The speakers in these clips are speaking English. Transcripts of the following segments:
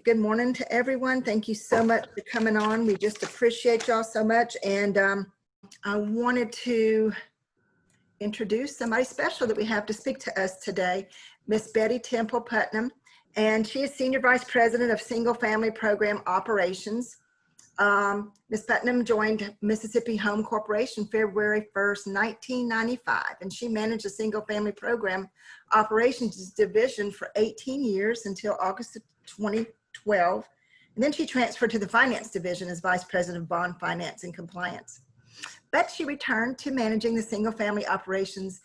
good morning to everyone. Thank you so much for coming on. We just appreciate y'all so much. And I wanted to introduce somebody special that we have to speak to us today, Miss Betty Temple-Putnam. And she is Senior Vice President of Single Family Program Operations. Ms. Putnam joined Mississippi Home Corporation February 1st, 1995, and she managed the Single Family Program Operations Division for 18 years until August of 2012. And then she transferred to the Finance Division as Vice President of Bond Finance and Compliance. But she returned to managing the Single Family Operations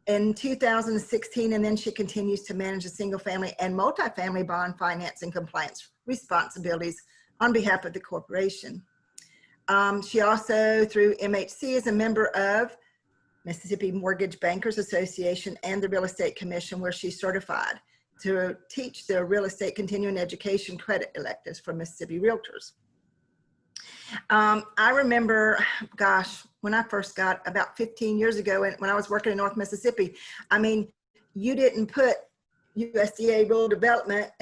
in 2016, and then she continues to manage the Single Family and Multifamily Bond Finance and Compliance responsibilities on behalf of the corporation. She also, through MHC, is a member of Mississippi Mortgage Bankers Association and the Real Estate Commission, where she's certified to teach the real estate continuing education credit electives for Mississippi Realtors. I remember, gosh, when I first got about 15 years ago, and when I was working in North Mississippi, I mean, you didn't put USDA rural development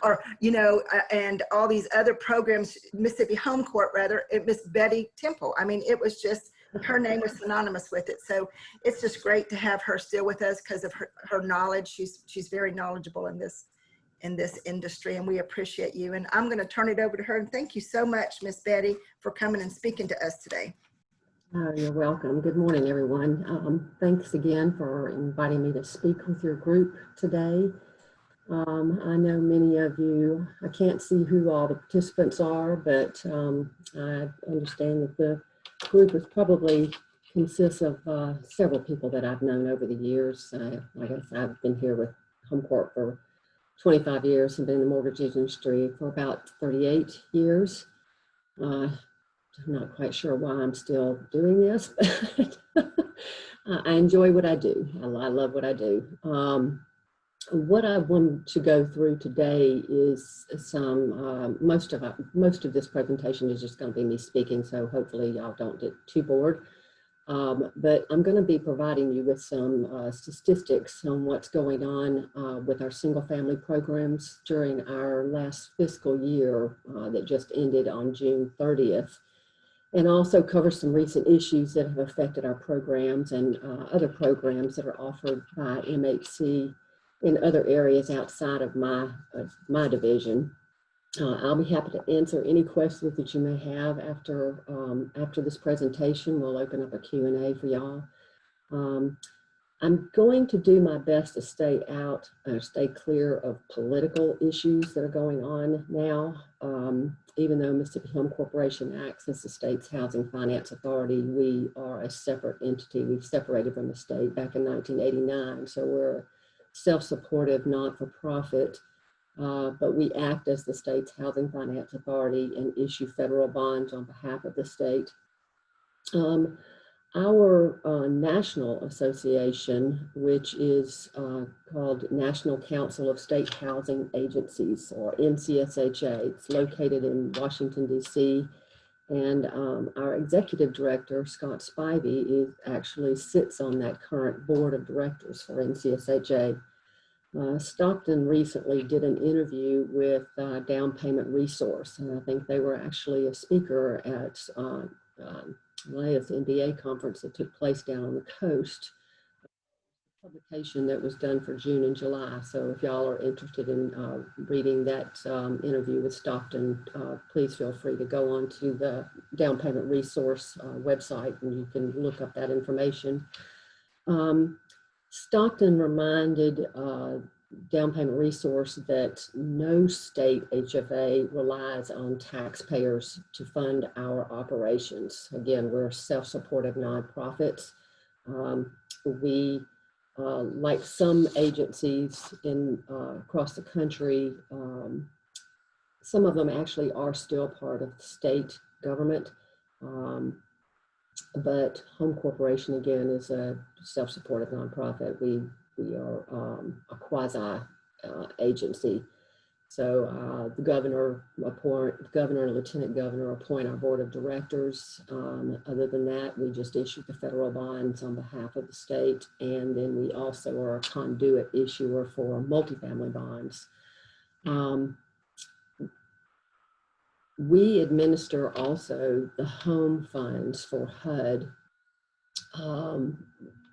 or, you know, and all these other programs, Mississippi Home Corp rather, it was Betty Temple. I mean, it was just, her name was synonymous with it. So it's just great to have her still with us because of her knowledge. She's very knowledgeable in this industry, and we appreciate you. And I'm going to turn it over to her. And thank you so much, Miss Betty, for coming and speaking to us today. Oh, you're welcome. Good morning, everyone. Thanks again for inviting me to speak with your group today. I know many of you, I can't see who all the participants are, but I understand that the group is probably consists of several people that I've known over the years. Like I said, I've been here with Home Corp for 25 years and been in the mortgage industry for about 38 years. I'm not quite sure why I'm still doing this, but I enjoy what I do. I love what I do. What I want to go through today is some, most of this presentation is just going to be me speaking, so hopefully y'all don't get too bored. But I'm going to be providing you with some statistics on what's going on with our single family programs during our last fiscal year that just ended on June 30th. And also cover some recent issues that have affected our programs and other programs that are offered by MHC in other areas outside of my division. I'll be happy to answer any questions that you may have after this presentation. We'll open up a Q&A for y'all. I'm going to do my best to stay clear of political issues that are going on now. Even though Mississippi Home Corporation acts as the state's housing finance authority, we are a separate entity. We separated from the state back in 1989. So we're a self-supportive, not-for-profit, but we act as the state's housing finance authority and issue federal bonds on behalf of the state. Our national association, which is called National Council of State Housing Agencies, or NCSHA, it's located in Washington, D.C., and our executive director, Scott Spivey, actually sits on that current board of directors for NCSHA. Stockton recently did an interview with Down Payment Resource, and I think they were actually a speaker at the MBA conference that took place down on the coast. Publication that was done for June and July. So if y'all are interested in reading that interview with Stockton, please feel free to go on to the Down Payment Resource website and you can look up that information. Stockton reminded Down Payment Resource that no state HFA relies on taxpayers to fund our operations. Again, we're self-supportive nonprofits. We, like some agencies across the country, some of them actually are still part of the state government. But Home Corporation, again, is a self-supportive nonprofit. We are a quasi agency. So the governor and lieutenant governor appoint our board of directors. Other than that, we just issue the federal bonds on behalf of the state. And then we also are a conduit issuer for multifamily bonds. We administer also the home funds for HUD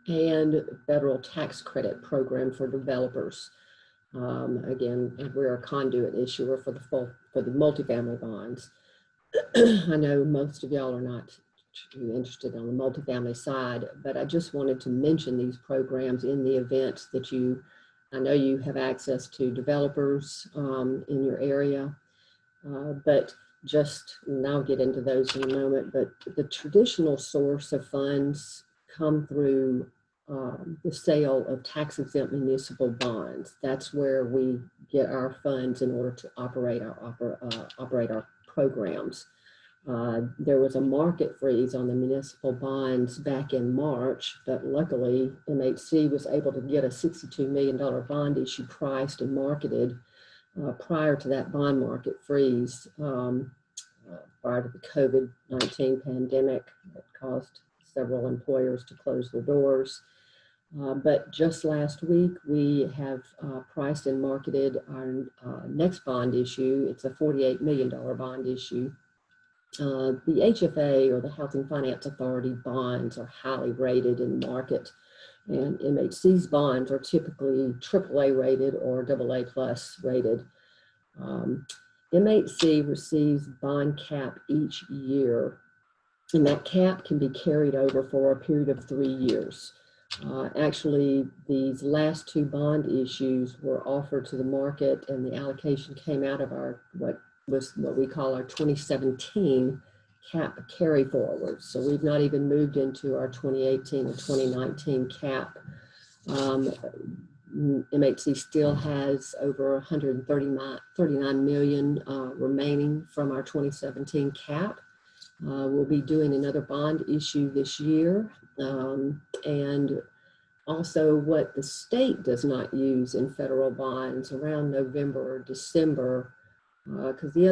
and federal tax credit program for developers. Again, we're a conduit issuer for the multifamily bonds. I know most of y'all are not interested on the multifamily side, but I just wanted to mention these programs in the event that I know you have access to developers in your area, but and I'll get into those in a moment, but the traditional source of funds come through the sale of tax-exempt municipal bonds. That's where we get our funds in order to operate our programs. There was a market freeze on the municipal bonds back in March, but luckily MHC was able to get a $62 million bond issue priced and marketed prior to that bond market freeze, prior to the COVID-19 pandemic that caused several employers to close their doors. But just last week, we have priced and marketed our next bond issue. It's a $48 million bond issue. The HFA, or the Housing Finance Authority bonds, are highly rated in the market, and MHC's bonds are typically AAA rated or AA plus rated. MHC receives bond cap each year, and that cap can be carried over for a period of 3 years. Actually, these last two bond issues were offered to the market, and the allocation came out of what we call our 2017 cap carry forward. So we've not even moved into our 2018 or 2019 cap. MHC still has over 139 million remaining from our 2017 cap. We'll be doing another bond issue this year. And also what the state does not use in federal bonds around November or December, because the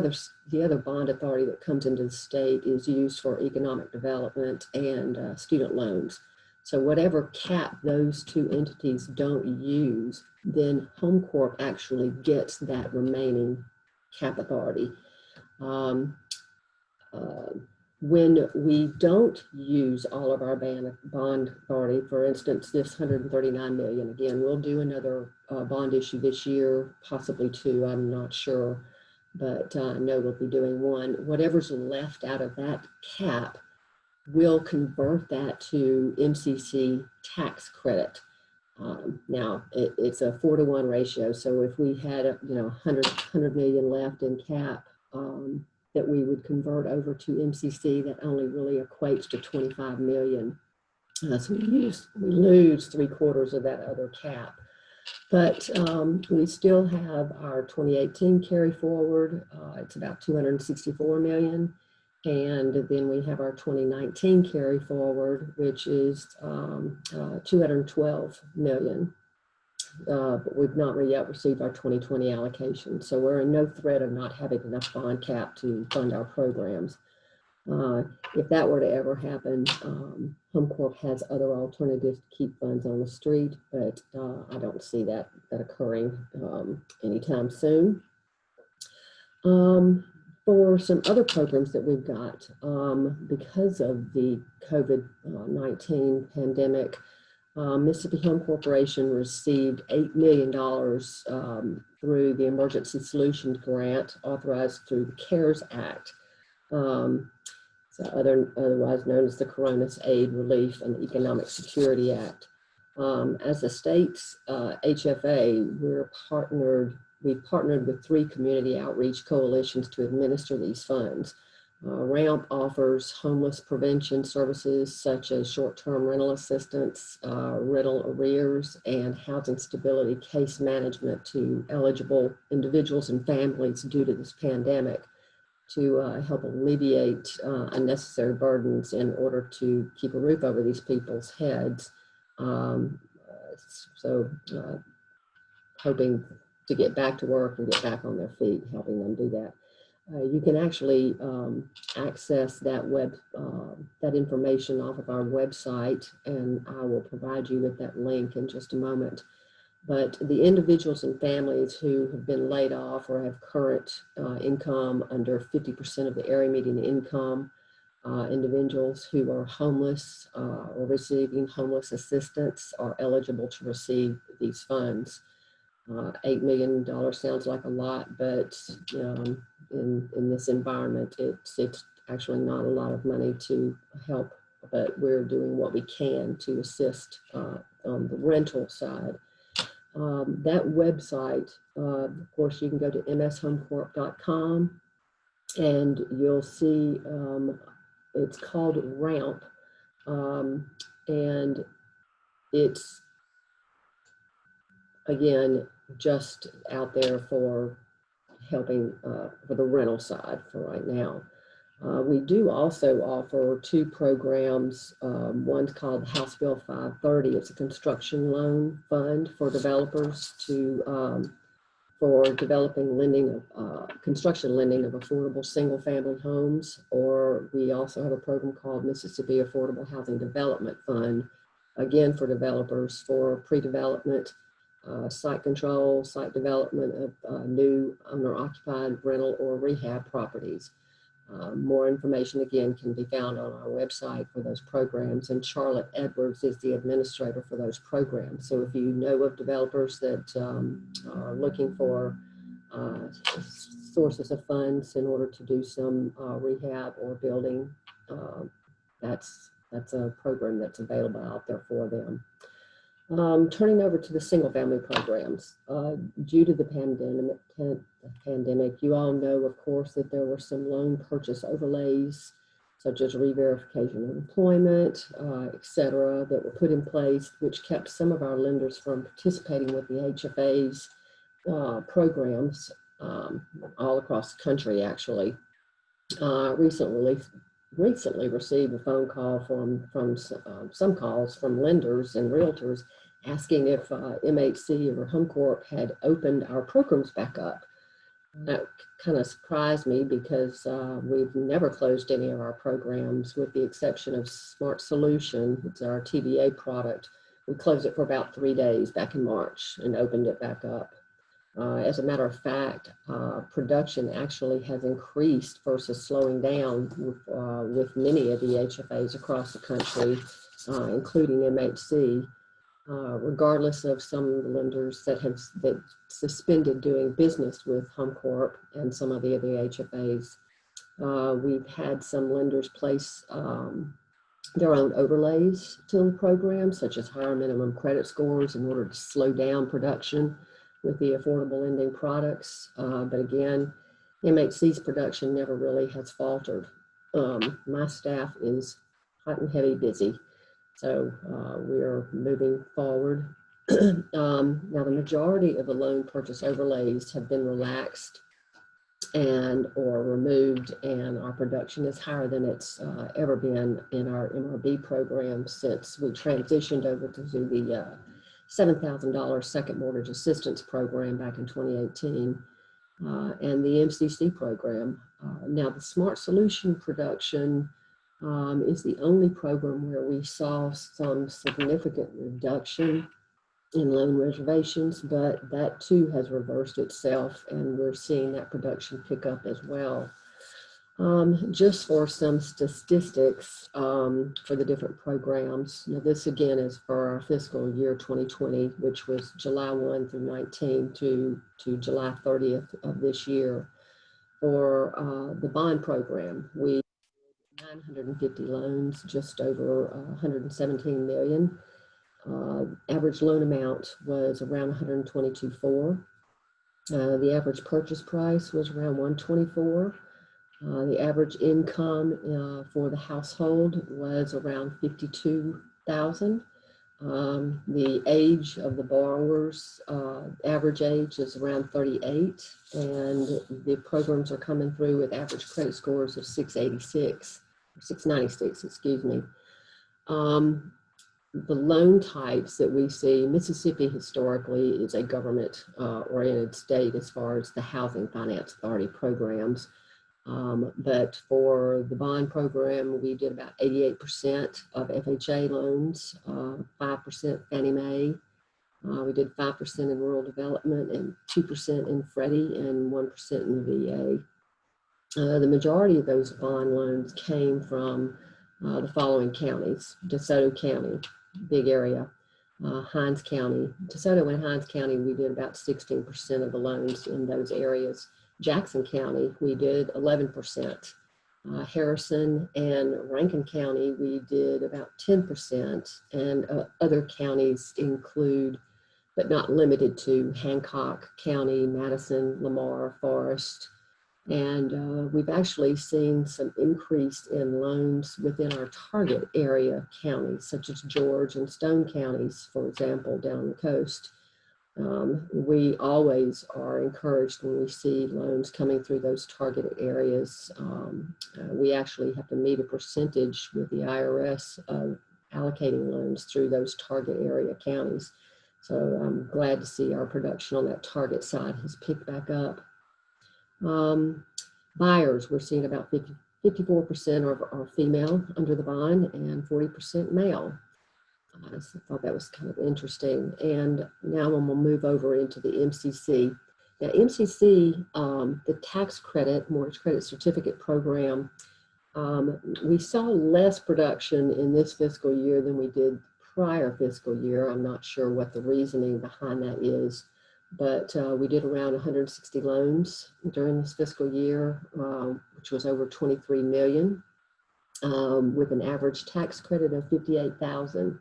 other bond authority that comes into the state is used for economic development and student loans. So whatever cap those two entities don't use, then Home Corp actually gets that remaining cap authority. When we don't use all of our bond authority, for instance, this 139 million, again, we'll do another bond issue this year, possibly two, I'm not sure, but I know we'll be doing one. Whatever's left out of that cap, we'll convert that to MCC tax credit. Now, it's a 4-to-1 ratio, so if we had 100 million left in cap, that we would convert over to MCC, that only really equates to 25 million. So we lose 3/4 of that other cap. But we still have our 2018 carry forward. It's about 264 million. And then we have our 2019 carry forward, which is 212 million. But we've not yet received our 2020 allocation. So we're in no threat of not having enough bond cap to fund our programs. If that were to ever happen, Home Corp has other alternatives to keep funds on the street, but I don't see that occurring anytime soon. For some other programs that we've got, because of the COVID-19 pandemic, Mississippi Home Corporation received $8 million through the Emergency Solutions Grant authorized through the CARES Act, so otherwise known as the Coronavirus Aid, Relief, and Economic Security Act. As a state's HFA, we've partnered with 3 community outreach coalitions to administer these funds. RAMP offers homeless prevention services such as short-term rental assistance, rental arrears, and housing stability case management to eligible individuals and families due to this pandemic to help alleviate unnecessary burdens in order to keep a roof over these people's heads. Hoping to get back to work and get back on their feet, helping them do that. You can actually access that that information off of our website, and I will provide you with that link in just a moment. But the individuals and families who have been laid off or have current income under 50% of the area median income, individuals who are homeless or receiving homeless assistance are eligible to receive these funds. $8 million sounds like a lot, but in this environment, it's actually not a lot of money to help, but we're doing what we can to assist on the rental side. That website, of course, you can go to mshomecorp.com and you'll see it's called RAMP, and it's, again, just out there for helping for the rental side for right now. We do also offer two programs. One's called House Bill 530. It's a construction loan fund for developers to for developing lending of construction lending of affordable single-family homes. Or we also have a program called Mississippi Affordable Housing Development Fund, again for developers for pre-development, site control, site development of new owner-occupied rental or rehab properties. More information, again, can be found on our website for those programs, and Charlotte Edwards is the administrator for those programs. So if you know of developers that are looking for sources of funds in order to do some rehab or building, that's a program that's available out there for them. Turning over to the single family programs, due to the pandemic, you all know, of course, that there were some loan purchase overlays, such as re-verification of employment, et cetera, that were put in place, which kept some of our lenders from participating with the HFA's programs all across the country, actually. Recently received a phone call from some calls from lenders and realtors asking if MHC or Home Corp had opened our programs back up. That kind of surprised me because we've never closed any of our programs with the exception of Smart Solution. It's our TBA product. We closed it for about 3 days back in March and opened it back up. As a matter of fact, production actually has increased versus slowing down with many of the HFAs across the country, including MHC, regardless of some lenders that have suspended doing business with Home Corp and some of the other HFAs. We've had some lenders place their own overlays to the program, such as higher minimum credit scores in order to slow down production with the affordable lending products. But again, MHC's production never really has faltered. My staff is hot and heavy busy, so we are moving forward. Now, the majority of the loan purchase overlays have been relaxed and or removed, and our production is higher than it's ever been in our MRB program since we transitioned over to the $7,000 second mortgage assistance program back in 2018 and the MCC program. Now, the Smart Solution production is the only program where we saw some significant reduction in loan reservations, but that too has reversed itself and we're seeing that production pick up as well. Just for some statistics for the different programs. Now, this again is for our fiscal year 2020, which was July 1 through 19 to July 30th of this year. For the bond program, we 950 loans, just over 117 million. Average loan amount was around 122.4. The average purchase price was around 124. The average income for the household was around 52,000. The age of the borrowers, average age is around 38, and the programs are coming through with average credit scores of 696, excuse me. The loan types that we see, Mississippi historically is a government oriented state as far as the Housing Finance Authority programs. But for the bond program, we did about 88% of FHA loans, 5% Fannie Mae, We did 5% in rural development and 2% in Freddie and 1% in VA. The majority of those bond loans came from the following counties: DeSoto County, big area, Hinds County. DeSoto and Hinds County, we did about 16% of the loans in those areas. Jackson County, we did 11%. Harrison and Rankin County, we did about 10%. And other counties include, but not limited to, Hancock County, Madison, Lamar, Forest. And we've actually seen some increase in loans within our target area counties, such as George and Stone counties, for example, down the coast. We always are encouraged when we see loans coming through those targeted areas. We actually have to meet a percentage with the IRS of allocating loans through those target area counties. So I'm glad to see our production on that target side has picked back up. Buyers, we're seeing about 54% are female under the bond and 40% male. So I thought that was kind of interesting. And now we'll move over into the MCC. Now, MCC, the tax credit, mortgage credit certificate program, we saw less production in this fiscal year than we did prior fiscal year. I'm not sure what the reasoning behind that is, but we did around 160 loans during this fiscal year, which was over 23 million, with an average tax credit of 58,000.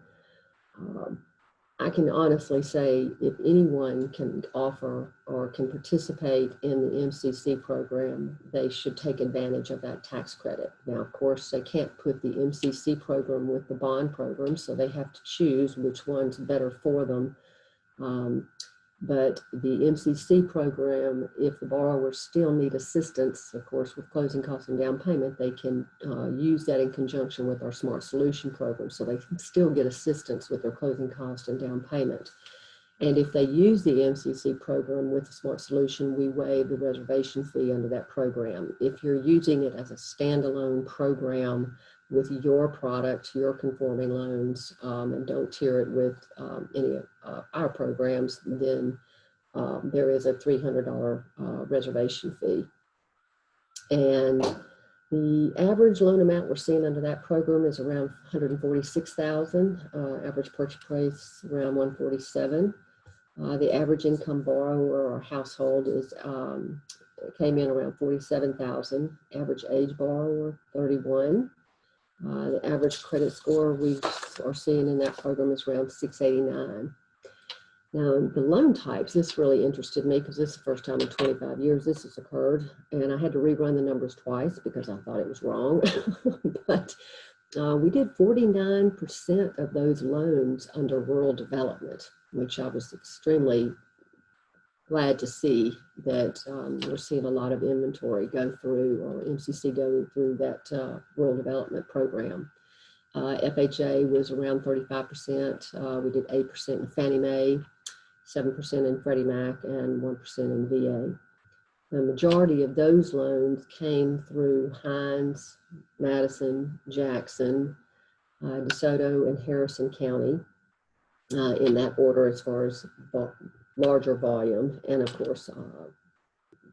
I can honestly say if anyone can offer or can participate in the MCC program, they should take advantage of that tax credit. Now, of course, they can't put the MCC program with the bond program, so they have to choose which one's better for them. But the MCC program, if the borrowers still need assistance, of course, with closing costs and down payment, they can use that in conjunction with our Smart Solution program, so they can still get assistance with their closing cost and down payment. And if they use the MCC program with the Smart Solution, we waive the reservation fee under that program. If you're using it as a standalone program with your product, your conforming loans, and don't tier it with any of our programs, then there is a $300 reservation fee. And the average loan amount we're seeing under that program is around $146,000. Average purchase price around $147,000. The average income borrower or household is came in around $47,000. Average age borrower 31. The average credit score we are seeing in that program is around 689. Now, the loan types, this really interested me because this is the first time in 25 years this has occurred, and I had to rerun the numbers twice because I thought it was wrong. But we did 49% of those loans under rural development, which I was extremely glad to see that we're seeing a lot of inventory go through, or MCC going through that rural development program. FHA was around 35%. We did 8% in Fannie Mae, 7% in Freddie Mac, and 1% in VA. The majority of those loans came through Hinds, Madison, Jackson, DeSoto, and Harrison County, in that order as far as larger volume. And of course, the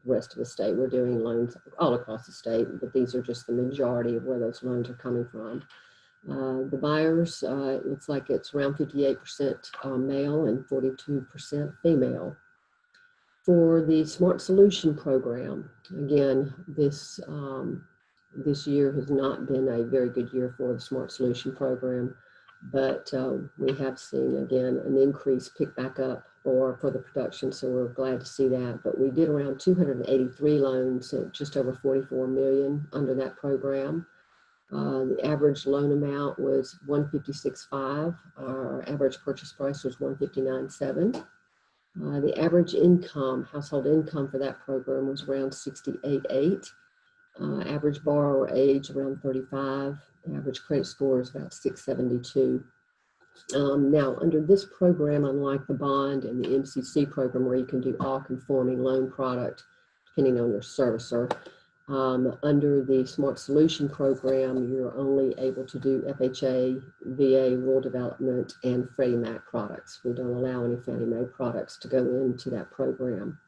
rest of the state, we're doing loans all across the state, but these are just the majority of where those loans are coming from. The buyers, it looks like it's around 58% male and 42% female. For the Smart Solution program, again, this year has not been a very good year for the Smart Solution program, but we have seen, again, an increase pick back up for the production, so we're glad to see that. But we did around 283 loans at just over 44 million under that program. The average loan amount was $156,500. Our average purchase price was $159,700. The average income, household income for that program was around $68,800. Average borrower age around 35. Average credit score is about 672. Now, under this program, unlike the bond and the MCC program where you can do all conforming loan product, depending on your servicer, Under the Smart Solution Program, you're only able to do FHA, VA, rural development, and Freddie Mac products. We don't allow any Fannie Mae products to go into that program.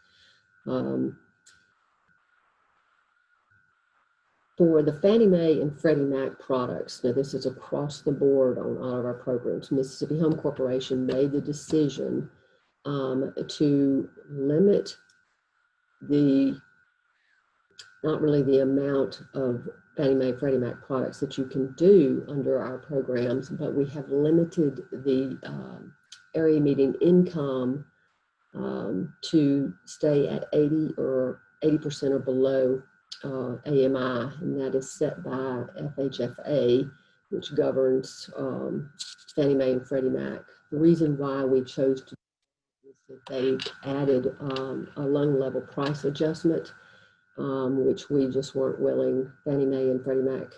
For the Fannie Mae and Freddie Mac products, now this is across the board on all of our programs, Mississippi Home Corporation made the decision to limit not really the amount of Fannie Mae, Freddie Mac products that you can do under our programs, but we have limited the area median income to stay at 80% or below AMI, and that is set by FHFA, which governs Fannie Mae and Freddie Mac. The reason why we chose to do this is that they added a loan level price adjustment, which we just weren't willing. Fannie Mae and Freddie Mac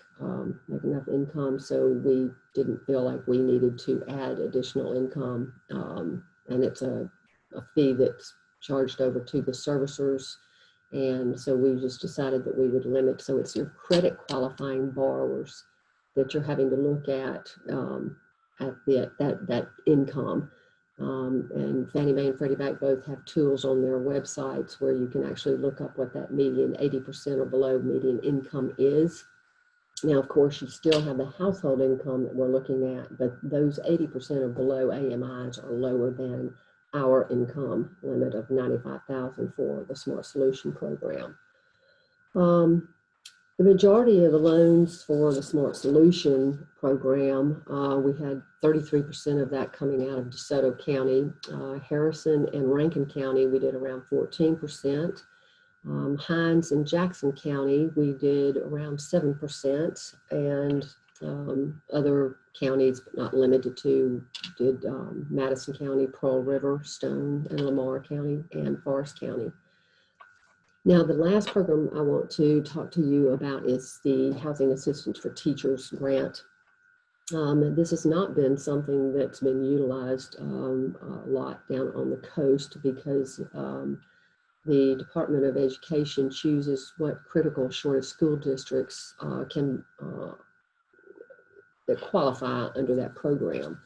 make enough income, so we didn't feel like we needed to add additional income, and it's a fee that's charged over to the servicers. And so we just decided that we would limit. So it's your credit qualifying borrowers that you're having to look at that income. And Fannie Mae and Freddie Mac both have tools on their websites where you can actually look up what that median 80% or below median income is. Now, of course, you still have the household income that we're looking at, but those 80% or below AMIs are lower than our income limit of $95,000 for the Smart Solution Program. The majority of the loans for the Smart Solution Program, we had 33% of that coming out of DeSoto County. Harrison and Rankin County, we did around 14%. Hinds and Jackson County, we did around 7%, and other counties, but not limited to, did Madison County, Pearl River, Stone, and Lamar County, and Forest County. Now, the last program I want to talk to you about is the Housing Assistance for Teachers grant. This has not been something that's been utilized a lot down on the coast because the Department of Education chooses what critical shortage school districts that qualify under that program.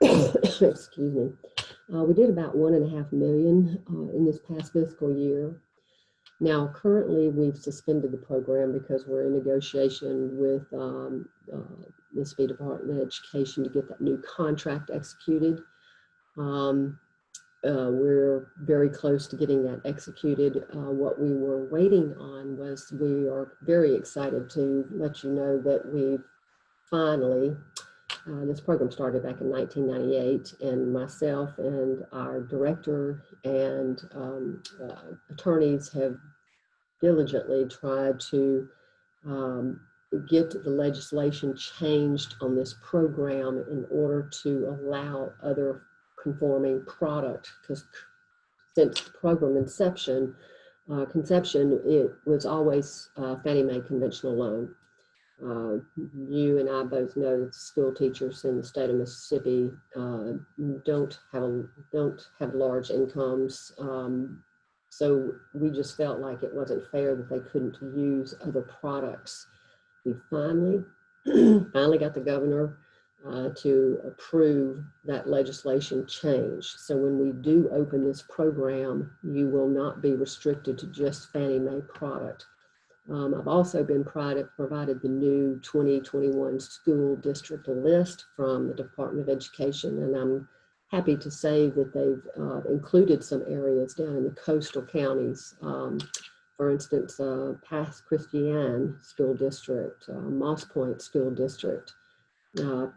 Excuse me. We did about $1.5 million in this past fiscal year. Now, currently, we've suspended the program because we're in negotiation with Mississippi Department of Education to get that new contract executed. We're very close to getting that executed. What we were waiting on was, we are very excited to let you know that we've finally, this program started back in 1998, and myself and our director and attorneys have diligently tried to get the legislation changed on this program in order to allow other conforming product, because since the program conception, it was always Fannie Mae conventional loan. You and I both know that school teachers in the state of Mississippi don't have large incomes, so we just felt like it wasn't fair that they couldn't use other products. We finally got the governor to approve that legislation change. So when we do open this program, you will not be restricted to just Fannie Mae product. I've also been provided the new 2021 school district list from the Department of Education, and I'm happy to say that they've included some areas down in the coastal counties. For instance, Pass Christian School District, Moss Point School District,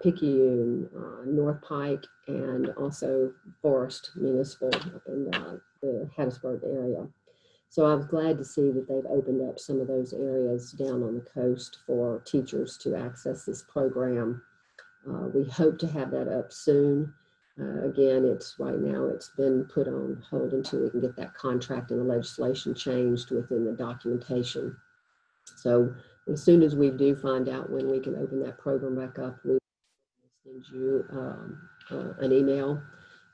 Picayune, North Pike, and also Forest Municipal up in the Hattiesburg area. So I was glad to see that they've opened up some of those areas down on the coast for teachers to access this program. We hope to have that up soon. Again, right now it's been put on hold until we can get that contract and the legislation changed within the documentation. So as soon as we do find out when we can open that program back up, we will send you an email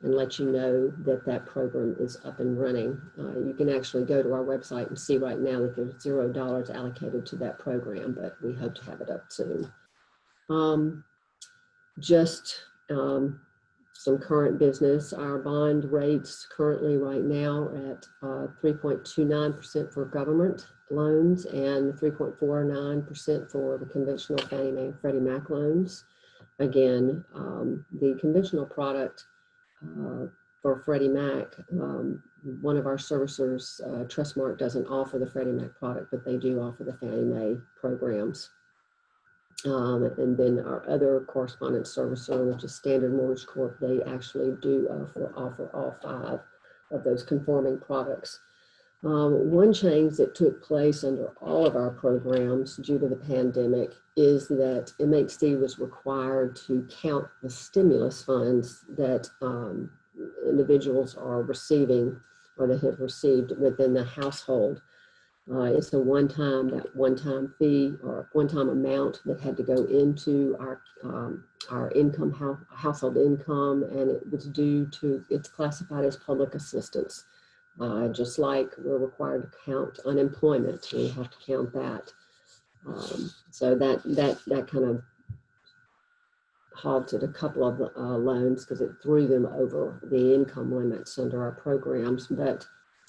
and let you know that that program is up and running. You can actually go to our website and see right now that there's $0 allocated to that program, but we hope to have it up soon. Some current business. Our bond rates currently right now at 3.29% for government loans and 3.49% for the conventional Fannie Mae and Freddie Mac loans. Again, the conventional product for Freddie Mac, one of our servicers, Trustmark, doesn't offer the Freddie Mac product, but they do offer the Fannie Mae programs. And then our other correspondent servicer, which is Standard Mortgage Corp, they actually do offer all 5 of those conforming products. One change that took place under all of our programs due to the pandemic is that MHC was required to count the stimulus funds that individuals are receiving or that have received within the household. It's a one-time fee or one-time amount that had to go into our income, household income, and it was it's classified as public assistance. Just like we're required to count unemployment, we have to count that. So that kind of halted a couple of loans because it threw them over the income limits under our programs. But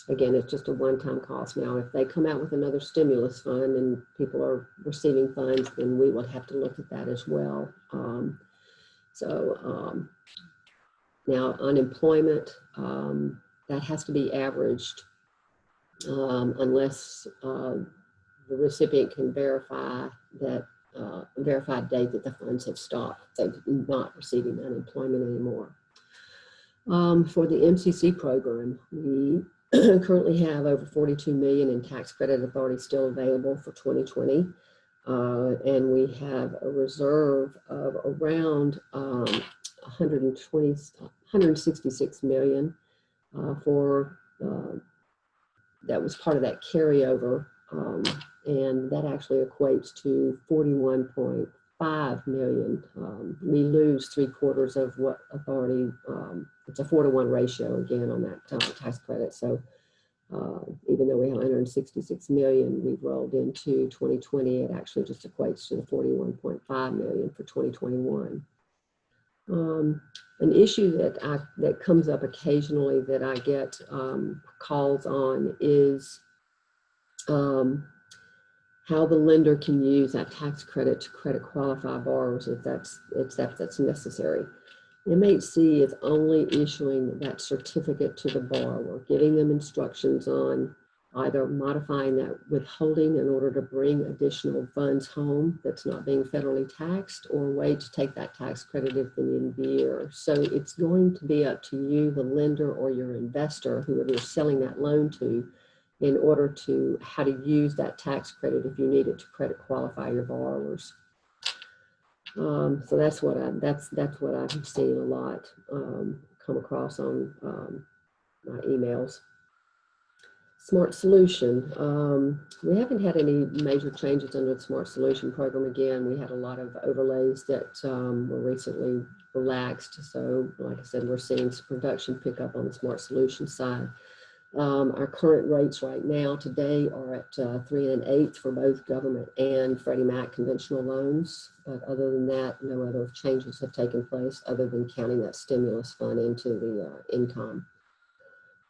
again, it's just a one-time cost. Now, if they come out with another stimulus fund and people are receiving funds, then we will have to look at that as well. Now, unemployment, that has to be averaged unless the recipient can verify that verified date that the funds have stopped. They're not receiving unemployment anymore. For the MCC program, we currently have over $42 million in tax credit authority still available for 2020. And we have a reserve of around 166 million for that was part of that carryover. And that actually equates to 41.5 million. We lose 3/4 of what authority, it's a 4-to-1 ratio again on that tax credit. So even though we have 166 million, we've rolled into 2020, it actually just equates to the 41.5 million for 2021. An issue that comes up occasionally that I get calls on is how the lender can use that tax credit to credit qualify borrowers if that's necessary. MHC is only issuing that certificate to the borrower, giving them instructions on either modifying that withholding in order to bring additional funds home that's not being federally taxed, or wait to take that tax credit at the end of the year. So it's going to be up to you, the lender, or your investor, whoever you're selling that loan to, in order to how to use that tax credit if you need it to credit qualify your borrowers. So that's what I've seen a lot come across on my emails. Smart Solution. We haven't had any major changes under the Smart Solution program. Again, we had a lot of overlays that were recently relaxed. So like I said, we're seeing some production pick up on the Smart Solution side. Our current rates right now today are at 3 1/8 for both government and Freddie Mac conventional loans. But other than that, no other changes have taken place other than counting that stimulus fund into the income.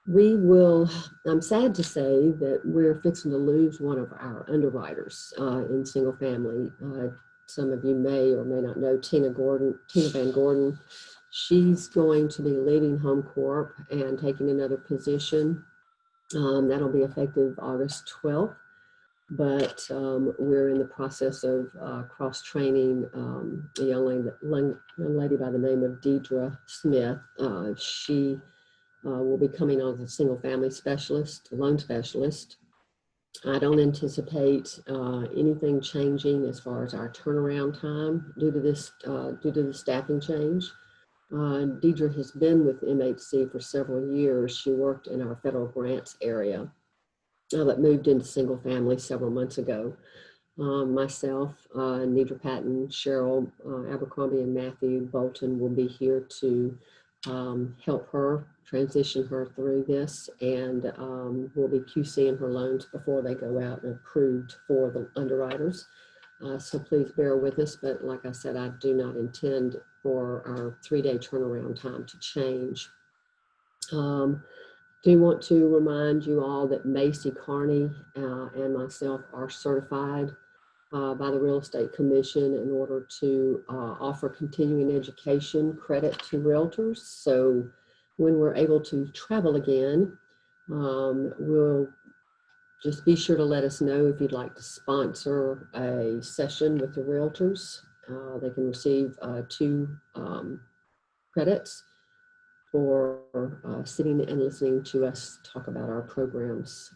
I'm sad to say that we're fixing to lose one of our underwriters in single family. Some of you may or may not know Tina Van Gordon. She's going to be leaving Home Corp and taking another position. That'll be effective August 12th, but we're in the process of cross-training a young lady by the name of Deidre Smith. She will be coming on as a single family specialist, loan specialist. I don't anticipate anything changing as far as our turnaround time due to the staffing change. Deidre has been with MHC for several years. She worked in our federal grants area, but moved into single family several months ago. Myself, Nidra Patton, Cheryl Abercrombie, and Matthew Bolton will be here to help her transition her through this, and we'll be QCing her loans before they go out and approved for the underwriters. So please bear with us, but like I said, I do not intend for our 3-day turnaround time to change. Do want to remind you all that Macy Carney and myself are certified by the Real Estate Commission in order to offer continuing education credit to realtors. So when we're able to travel again, we'll just be sure to let us know if you'd like to sponsor a session with the realtors. They can receive 2 credits for sitting and listening to us talk about our programs.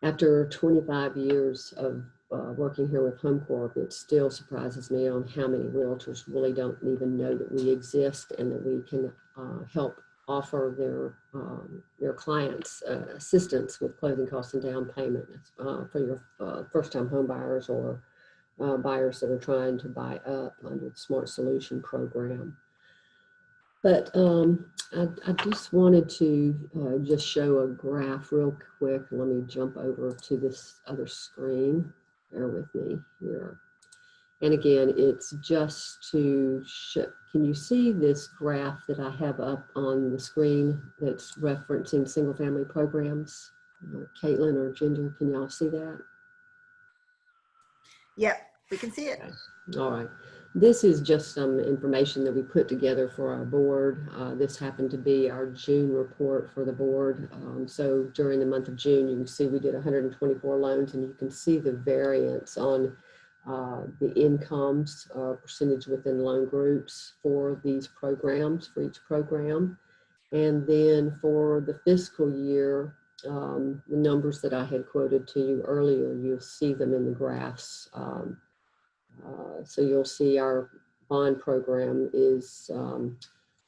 After 25 years of working here with Home Corp, it still surprises me on how many realtors really don't even know that we exist and that we can help offer their clients assistance with closing costs and down payment for your first-time home buyers or buyers that are trying to buy up under the Smart Solution Program. But I just wanted to just show a graph real quick. Let me jump over to this other screen. Bear with me here. And again, it's just to show, can you see this graph that I have up on the screen that's referencing single family programs? Caitlin or Ginger, can y'all see that? Yep, we can see it. Okay. All right. This is just some information that we put together for our board. This happened to be our June report for the board. So during the month of June, you can see we did 124 loans, and you can see the variance on the incomes percentage within loan groups for these programs, for each program. And then for the fiscal year, the numbers that I had quoted to you earlier, you'll see them in the graphs. So you'll see our bond program is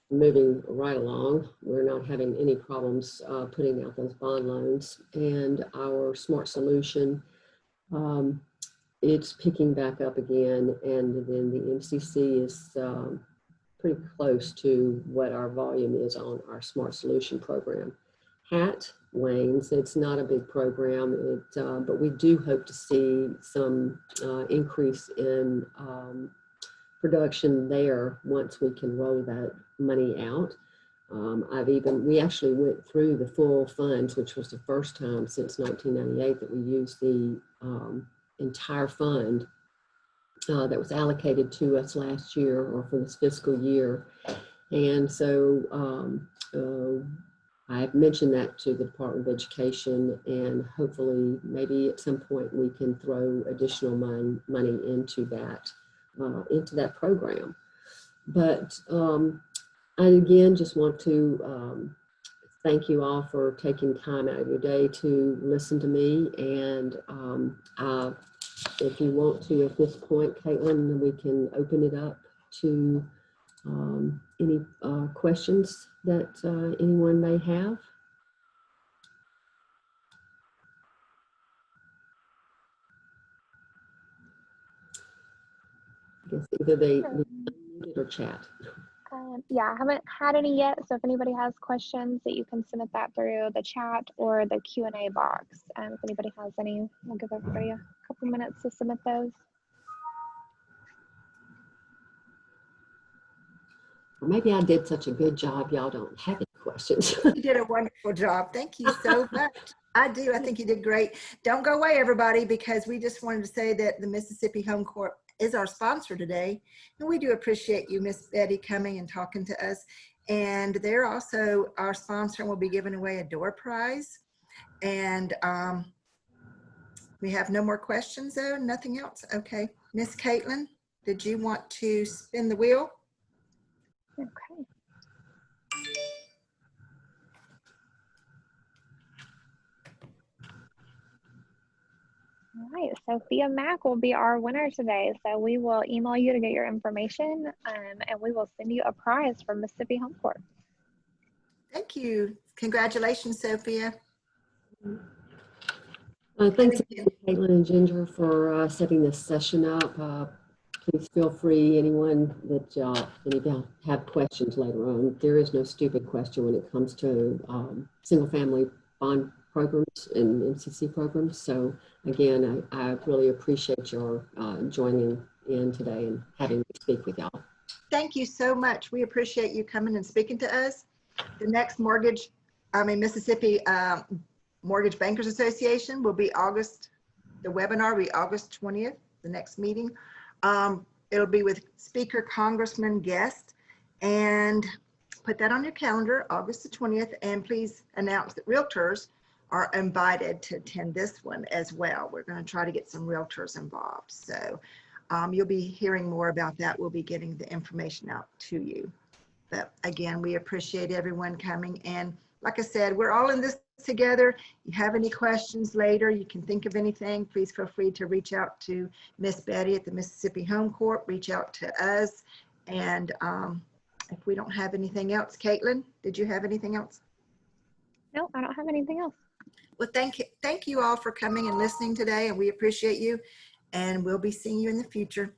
moving right along. We're not having any problems putting out those bond loans. And our Smart Solution, it's picking back up again. And then the MCC is pretty close to what our volume is on our Smart Solution program. HAT wanes. It's not a big program, but we do hope to see some increase in production there once we can roll that money out. We actually went through the full funds, which was the first time since 1998 that we used the entire fund that was allocated to us last year or for this fiscal year. And so I've mentioned that to the Department of Education, and hopefully maybe at some point we can throw additional money into that program. But I again just want to thank you all for taking time out of your day to listen to me. And if you want to, at this point, Caitlin, we can open it up to any questions that anyone may have. I guess either they unmute or chat. Yeah, I haven't had any yet. So if anybody has questions, that you can submit that through the chat or the Q&A box. And if anybody has any, we'll give everybody a couple minutes to submit those. Maybe I did such a good job, y'all don't have any questions. You did a wonderful job. Thank you so much. I do. I think you did great. Don't go away, everybody, because we just wanted to say that the Mississippi Home Corp is our sponsor today. And we do appreciate you, Miss Betty, coming and talking to us. And they're also our sponsor, and we'll be giving away a door prize. And we have no more questions, though? Nothing else? Okay. Miss Caitlin, did you want to spin the wheel? Okay. All right, Sophia Mack will be our winner today. So we will email you to get your information, and we will send you a prize from Mississippi Home Corp. Thank you. Congratulations, Sophia. Thanks again, Caitlin and Ginger, for setting this session up. please feel free, anyone that any of you have questions later on. There is no stupid question when it comes to single-family bond programs and MCC programs. So again, I really appreciate your joining in today and having me speak with y'all. Thank you so much. We appreciate you coming and speaking to us. The next Mississippi Mortgage Bankers Association will be the webinar will be August 20th, the next meeting. It'll be with Speaker Congressman Guest, and put that on your calendar, August the 20th, and please announce that realtors are invited to attend this one as well. We're going to try to get some realtors involved. So you'll be hearing more about that. We'll be getting the information out to you. But again, we appreciate everyone coming. And like I said, we're all in this together. You have any questions later, you can think of anything, please feel free to reach out to Miss Betty at the Mississippi Home Corp. Reach out to us. And if we don't have anything else, Caitlin, did you have anything else? No, I don't have anything else. Well, thank you all for coming and listening today, and we appreciate you, and we'll be seeing you in the future.